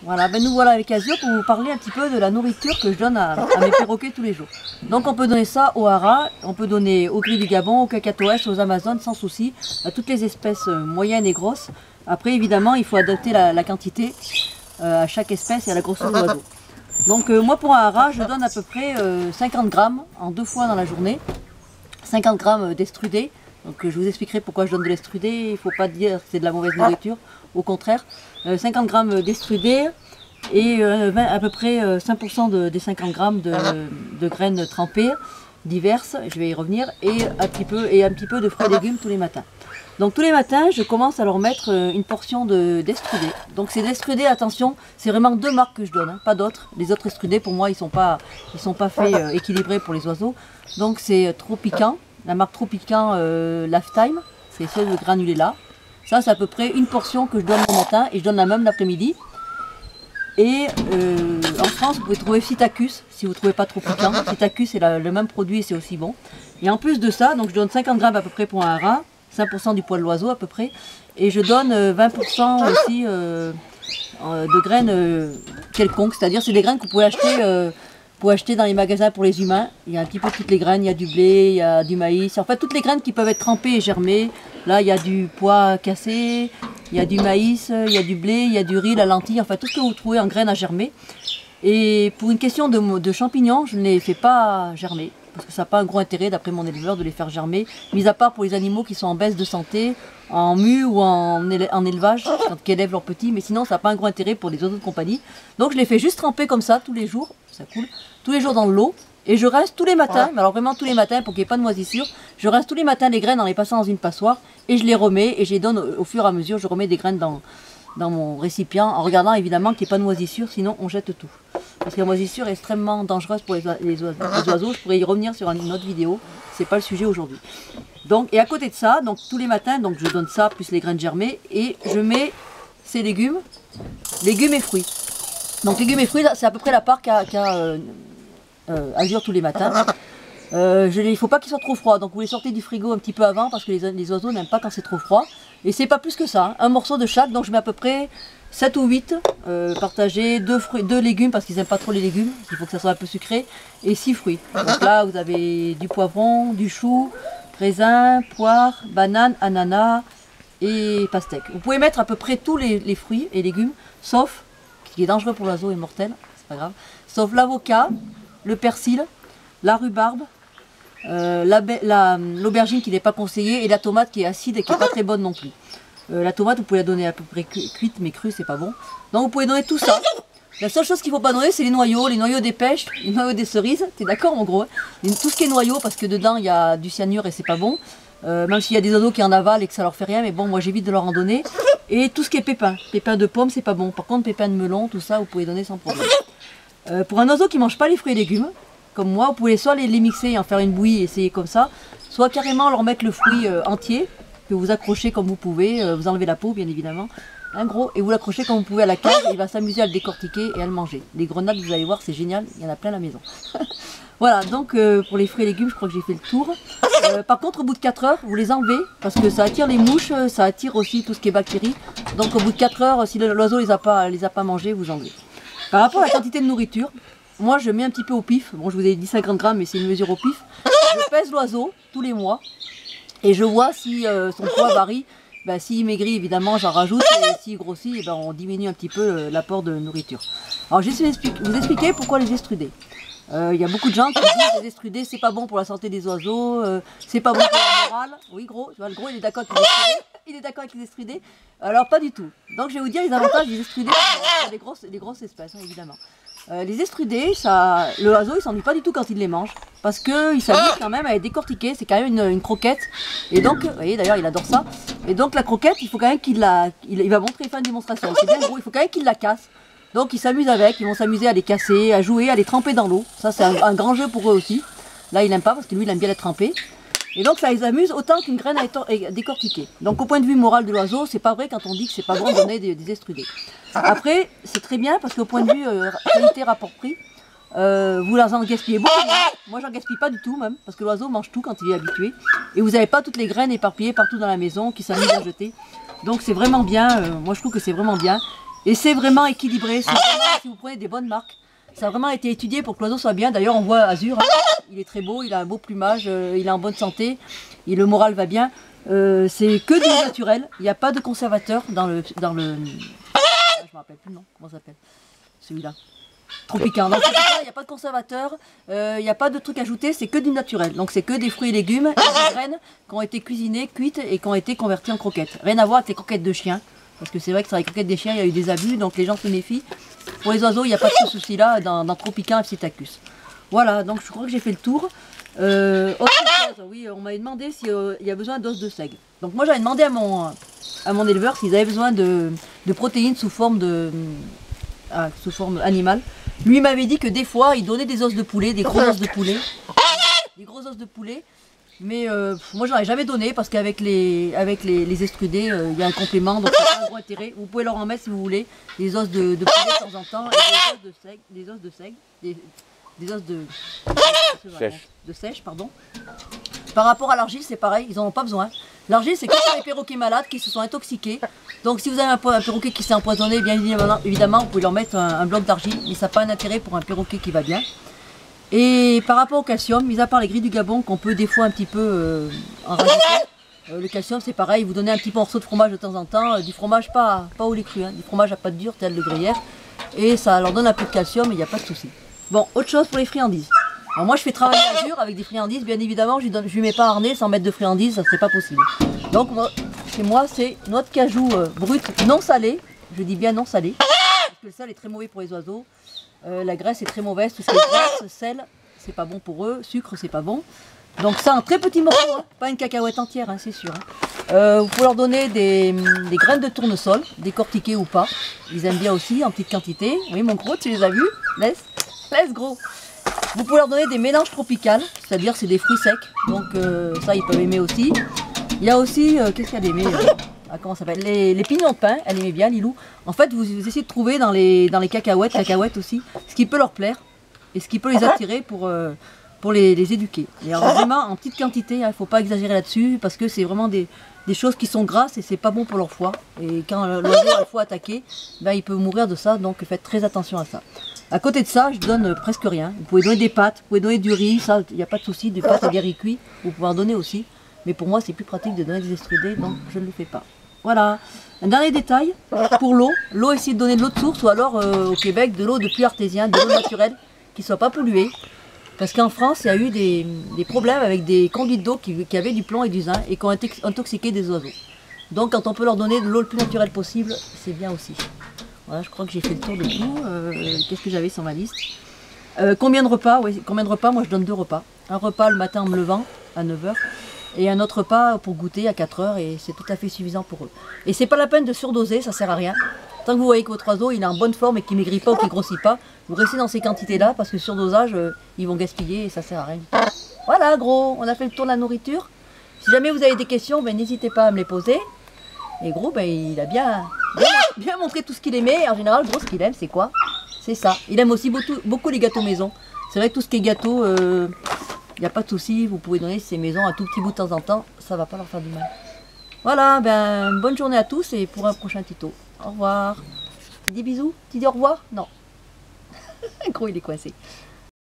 Voilà, ben nous voilà avec Azure pour vous parler un petit peu de la nourriture que je donne à mes perroquets tous les jours. Donc on peut donner ça au haras, on peut donner au gris du Gabon, au cacatoès, aux amazones sans souci, à toutes les espèces moyennes et grosses. Après évidemment il faut adapter la quantité à chaque espèce et à la grosseur de l'oiseau. Donc moi pour un haras je donne à peu près 50 grammes en 2 fois dans la journée, 50 grammes d'estrudés. Donc je vous expliquerai pourquoi je donne de l'estrudé, il ne faut pas dire que c'est de la mauvaise nourriture, au contraire. 50 grammes d'estrudé et à peu près 5% des 50 grammes de graines trempées diverses, je vais y revenir, et un petit peu de fruits et légumes tous les matins. Donc tous les matins, je commence à leur mettre une portion d'estrudé. Donc c'est d'estrudé, attention, c'est vraiment 2 marques que je donne, hein, pas d'autres. Les autres estrudés pour moi ils sont pas faits équilibrés pour les oiseaux. Donc c'est Tropiquant, la marque Tropiquant Lifetime, c'est ce granulé là. Ça c'est à peu près une portion que je donne le matin et je donne la même l'après-midi. Et en France vous pouvez trouver Phytacus si vous ne trouvez pas Tropiquant. Phytacus c'est le même produit et c'est aussi bon. Et en plus de ça, donc je donne 50 grammes à peu près pour un haras, 5% du poids de l'oiseau à peu près, et je donne 20% aussi de graines quelconques, c'est-à-dire c'est des graines que vous pouvez acheter dans les magasins pour les humains. Il y a un petit peu toutes les graines, il y a du blé, il y a du maïs, en fait toutes les graines qui peuvent être trempées et germées. Là il y a du pois cassé, il y a du maïs, il y a du blé, il y a du riz, la lentille, enfin tout ce que vous trouvez en graines à germer. Et pour une question de champignons, je ne les fais pas germer. Parce que ça n'a pas un gros intérêt, d'après mon éleveur, de les faire germer, mis à part pour les animaux qui sont en baisse de santé, en mue ou en élevage, quand ils élèvent leurs petits, mais sinon ça n'a pas un gros intérêt pour les oiseaux de compagnie. Donc je les fais juste tremper comme ça tous les jours, ça coule, tous les jours dans l'eau, et je rince tous les matins, mais alors vraiment tous les matins pour qu'il n'y ait pas de moisissure, je rince tous les matins les graines en les passant dans une passoire, et je les remets, et je les donne au fur et à mesure, je remets des graines dans mon récipient, en regardant évidemment qu'il n'y ait pas de moisissure, sinon on jette tout. Parce que la moisissure est extrêmement dangereuse pour les oiseaux, je pourrais y revenir sur une autre vidéo, c'est pas le sujet aujourd'hui. Donc, et à côté de ça, donc tous les matins, donc je donne ça plus les graines germées, et je mets ces légumes et fruits. Donc légumes et fruits, c'est à peu près la part qu'a Azure tous les matins. Il ne faut pas qu'ils soient trop froids, donc vous les sortez du frigo un petit peu avant parce que les oiseaux n'aiment pas quand c'est trop froid. Et c'est pas plus que ça, hein. Un morceau de chaque, donc je mets à peu près 7 ou 8 partagés, 2 légumes parce qu'ils n'aiment pas trop les légumes, il faut que ça soit un peu sucré, et 6 fruits. Donc là vous avez du poivron, du chou, raisin, poire, banane, ananas et pastèque. Vous pouvez mettre à peu près tous les fruits et légumes, sauf, ce qui est dangereux pour l'oiseau et mortel, c'est pas grave, sauf l'avocat, le persil, la rhubarbe, l'aubergine qui n'est pas conseillée, et la tomate qui est acide et qui n'est pas très bonne non plus. La tomate vous pouvez la donner à peu près cuite, mais crue c'est pas bon. Donc vous pouvez donner tout ça. La seule chose qu'il ne faut pas donner c'est les noyaux des pêches, les noyaux des cerises, t'es d'accord en gros, hein. Tout ce qui est noyaux parce que dedans il y a du cyanure et c'est pas bon. Même s'il y a des oiseaux qui en avalent et que ça leur fait rien, mais bon moi j'évite de leur en donner. Et tout ce qui est pépins de pommes c'est pas bon. Par contre pépins de melon, tout ça vous pouvez donner sans problème. Pour un oiseau qui ne mange pas les fruits et légumes, comme moi, vous pouvez soit les mixer et en faire une bouillie et essayer comme ça, soit carrément leur mettre le fruit entier, que vous accrochez comme vous pouvez, vous enlevez la peau bien évidemment, un gros, et vous l'accrochez comme vous pouvez à la cage, et il va s'amuser à le décortiquer et à le manger. Les grenades, vous allez voir, c'est génial, il y en a plein à la maison. Voilà, donc pour les fruits et légumes, je crois que j'ai fait le tour. Par contre, au bout de 4 heures, vous les enlevez, parce que ça attire les mouches, ça attire aussi tout ce qui est bactéries. Donc au bout de 4 heures, si l'oiseau les a pas mangés, vous enlevez. Par rapport à la quantité de nourriture, moi je mets un petit peu au pif, bon je vous ai dit 50 grammes mais c'est une mesure au pif. Je pèse l'oiseau tous les mois et je vois si son poids varie. Ben, s'il maigrit évidemment j'en rajoute, et s'il grossit eh ben, on diminue un petit peu l'apport de nourriture. Alors je vais vous expliquer pourquoi les estrudés. Il y a beaucoup de gens qui disent que les estrudés c'est pas bon pour la santé des oiseaux, c'est pas bon pour la morale. Oui gros, tu vois, le gros il est d'accord avec les estrudés. Il est d'accord avec les estrudés. Alors pas du tout. Donc je vais vous dire les avantages des estrudés pour les grosses espèces hein, évidemment. Les estrudés, l'oiseau il s'ennuie pas du tout quand il les mange, parce qu'il s'amuse quand même à les décortiquer, c'est quand même une croquette, et donc, vous voyez d'ailleurs il adore ça, et donc la croquette il faut quand même il va montrer, il fait une démonstration, c'est bien gros, il faut quand même qu'il la casse, donc ils s'amusent avec, ils vont s'amuser à les casser, à jouer, à les tremper dans l'eau, ça c'est un grand jeu pour eux aussi, là il n'aime pas parce que lui il aime bien les tremper. Et donc ça les amuse autant qu'une graine est décortiquée. Donc au point de vue moral de l'oiseau, c'est pas vrai quand on dit que c'est pas bon de donner des estrudés. Après, c'est très bien parce qu'au point de vue qualité rapport-prix, vous en gaspillez beaucoup moins. Moi j'en gaspille pas du tout même, parce que l'oiseau mange tout quand il est habitué. Et vous n'avez pas toutes les graines éparpillées partout dans la maison qui s'amusent à jeter. Donc c'est vraiment bien, moi je trouve que c'est vraiment bien. Et c'est vraiment équilibré, c'est vraiment, si vous prenez des bonnes marques, ça a vraiment été étudié pour que l'oiseau soit bien. D'ailleurs on voit Azur, hein, il est très beau, il a un beau plumage, il est en bonne santé, et le moral va bien. C'est que du naturel, il n'y a pas de conservateur dans le je me rappelle plus le nom, comment ça s'appelle celui-là. Tropicain. Dans le Tropicain, il n'y a pas de conservateur, il n'y a pas de trucs ajoutés, c'est que du naturel. Donc c'est que des fruits et légumes, et des graines qui ont été cuisinées, cuites et qui ont été converties en croquettes. Rien à voir avec les croquettes de chiens, parce que c'est vrai que sur les croquettes des chiens, il y a eu des abus, donc les gens se méfient. Pour les oiseaux, il n'y a pas de ce souci-là dans Tropicain et Psittacus. Voilà, donc je crois que j'ai fait le tour. Autre chose, oui, on m'avait demandé s'il y a besoin d'os de seigle. Donc moi j'avais demandé à mon éleveur s'ils avaient besoin de protéines sous forme animale. Lui il m'avait dit que des fois il donnait des os de poulet, des gros os de poulet. Des gros os de poulet. Mais moi j'en ai jamais donné parce qu'avec les estrudés, il y a un complément, donc c'est pas un gros intérêt. Vous pouvez leur en mettre si vous voulez, des os de poulet de temps en temps, et des os de seigle, des os de sèche, pardon. Par rapport à l'argile, c'est pareil, ils n'en ont pas besoin. L'argile, c'est que pour les perroquets malades qui se sont intoxiqués. Donc si vous avez un perroquet qui s'est empoisonné, bien évidemment, vous pouvez leur mettre un bloc d'argile, mais ça n'a pas un intérêt pour un perroquet qui va bien. Et par rapport au calcium, mis à part les grilles du Gabon qu'on peut des fois un petit peu en rajouter, le calcium c'est pareil, vous donnez un petit morceau de fromage de temps en temps, du fromage pas au lait cru, hein, du fromage à pâte dure tel le gruyère, et ça leur donne un peu de calcium et il n'y a pas de souci. Bon, autre chose pour les friandises. Alors moi je fais travailler Azur avec des friandises, bien évidemment je lui mets pas un harnais sans mettre de friandises, ça c'est pas possible. Donc chez moi c'est noix de cajou brute non salée, je dis bien non salée, parce que le sel est très mauvais pour les oiseaux. La graisse est très mauvaise, tout ce qui est graisse, sel, c'est pas bon pour eux, sucre c'est pas bon. Donc ça en très petits morceaux, hein, pas une cacahuète entière, hein, c'est sûr. Hein. Vous pouvez leur donner des graines de tournesol, décortiquées ou pas. Ils aiment bien aussi en petite quantité. Oui mon gros, tu les as vus? Laisse gros. Vous pouvez leur donner des mélanges tropicales, c'est-à-dire c'est des fruits secs, donc ça ils peuvent aimer aussi. Il y a aussi, qu'est-ce qu'elle aimait comment ça s'appelle, les pignons de pain, elle aimait bien Lilou. En fait vous essayez de trouver dans les cacahuètes aussi, ce qui peut leur plaire et ce qui peut les attirer pour les éduquer. Et alors vraiment en petite quantité, il ne faut pas exagérer là-dessus parce que c'est vraiment des choses qui sont grasses et c'est pas bon pour leur foie. Et quand l'oiseau a le foie attaqué, ben, il peut mourir de ça, donc faites très attention à ça. À côté de ça, je donne presque rien. Vous pouvez donner des pâtes, vous pouvez donner du riz, ça, il n'y a pas de souci, des pâtes à bien riz cuit, vous pouvez en donner aussi. Mais pour moi, c'est plus pratique de donner des estrudés, donc je ne le fais pas. Voilà. Un dernier détail, pour l'eau, essayez de donner de l'eau de source ou alors au Québec, de l'eau de pluie artésienne, de l'eau naturelle, qui ne soit pas polluée. Parce qu'en France, il y a eu des problèmes avec des conduites d'eau qui avaient du plomb et du zinc et qui ont intoxiqué des oiseaux. Donc quand on peut leur donner de l'eau le plus naturelle possible, c'est bien aussi. Voilà, je crois que j'ai fait le tour de tout. Qu'est-ce que j'avais sur ma liste? Combien de repas? Oui, combien de repas? Moi je donne 2 repas. Un repas le matin en me levant à 9 h et un autre repas pour goûter à 4 h et c'est tout à fait suffisant pour eux. Et c'est pas la peine de surdoser, ça sert à rien. Tant que vous voyez que votre oiseau il est en bonne forme et qu'il ne maigrit pas ou qu'il ne grossit pas, vous restez dans ces quantités-là parce que surdosage, ils vont gaspiller et ça sert à rien. Voilà gros, on a fait le tour de la nourriture. Si jamais vous avez des questions, ben, n'hésitez pas à me les poser. Et gros, ben, il a bien montré tout ce qu'il aimait. En général, gros, ce qu'il aime, c'est quoi? C'est ça. Il aime aussi beaucoup les gâteaux maison. C'est vrai que tout ce qui est gâteau, il n'y a pas de souci. Vous pouvez donner ces maisons à tout petit bout de temps en temps. Ça va pas leur faire du mal. Voilà, ben, bonne journée à tous et pour un prochain tuto. Au revoir. Tu dis bisous? Tu dis au revoir? Non. Gros, il est coincé.